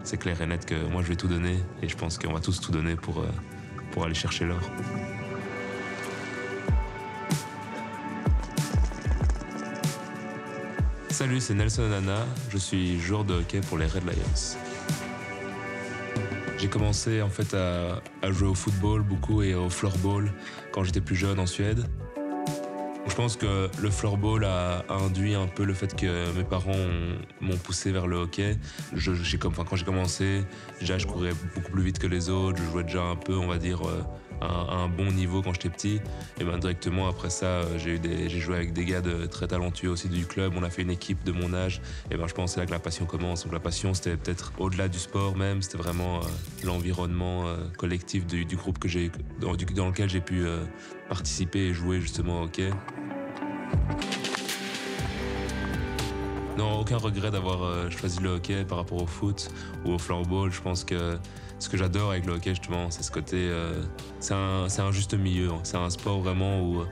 c'est clair et net que moi je vais tout donner et je pense qu'on va tous tout donner pour aller chercher l'or. Salut, c'est Nelson Onana, je suis joueur de hockey pour les Red Lions. J'ai commencé en fait à jouer au football beaucoup et au floorball quand j'étais plus jeune en Suède. Je pense que le floorball a induit un peu le fait que mes parents m'ont poussé vers le hockey. Quand j'ai commencé, déjà je courais beaucoup plus vite que les autres, je jouais déjà un peu, on va dire, à un bon niveau quand j'étais petit. Et ben directement après ça, j'ai joué avec des gars très talentueux aussi du club. On a fait une équipe de mon âge. Et ben je pense que c'est là que la passion commence. Donc la passion, c'était peut-être au-delà du sport même, c'était vraiment l'environnement collectif du groupe dans lequel j'ai pu participer et jouer justement au hockey. Non, aucun regret d'avoir choisi le hockey par rapport au foot ou au floorball. Je pense que ce que j'adore avec le hockey, justement, c'est ce côté... c'est un juste milieu. C'est un sport vraiment où,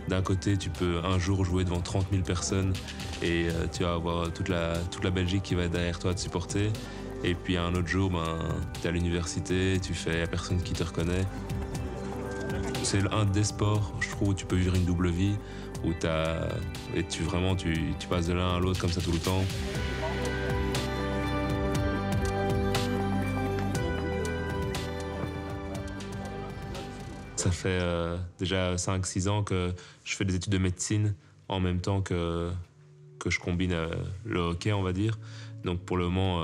d'un côté, tu peux un jour jouer devant 30 000 personnes et tu vas avoir toute la Belgique qui va être derrière toi te supporter. Et puis un autre jour, tu es à l'université, il n'y a personne qui te reconnaît. C'est un des sports, je trouve, où tu peux vivre une double vie, où tu passes de l'un à l'autre comme ça tout le temps. Ça fait déjà 5-6 ans que je fais des études de médecine en même temps que je combine le hockey, on va dire. Donc pour le moment,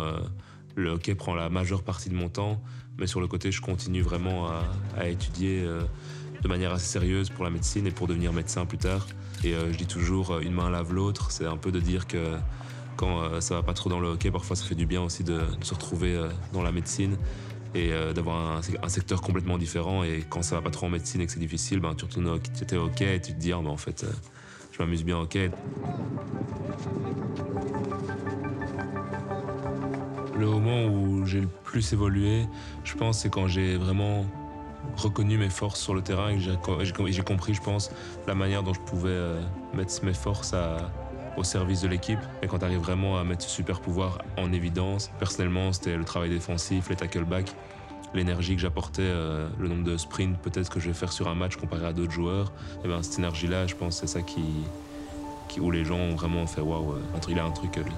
le hockey prend la majeure partie de mon temps, mais sur le côté, je continue vraiment à étudier de manière assez sérieuse pour la médecine et pour devenir médecin plus tard. Et je dis toujours, une main lave l'autre. C'est un peu de dire que quand ça va pas trop dans le hockey, parfois ça fait du bien aussi de se retrouver dans la médecine et d'avoir un secteur complètement différent. Et quand ça va pas trop en médecine et que c'est difficile, tu retournes au hockey et tu te dis, en fait, je m'amuse bien au hockey. Le moment où j'ai le plus évolué, je pense, c'est quand j'ai vraiment reconnu mes forces sur le terrain et que j'ai compris, je pense, la manière dont je pouvais mettre mes forces au service de l'équipe. Et quand tu arrives vraiment à mettre ce super pouvoir en évidence, personnellement, c'était le travail défensif, les tackle-backs, l'énergie que j'apportais, le nombre de sprints peut-être que je vais faire sur un match comparé à d'autres joueurs. Et cette énergie-là, je pense, c'est ça où les gens ont vraiment fait « waouh, il a un truc, lui ».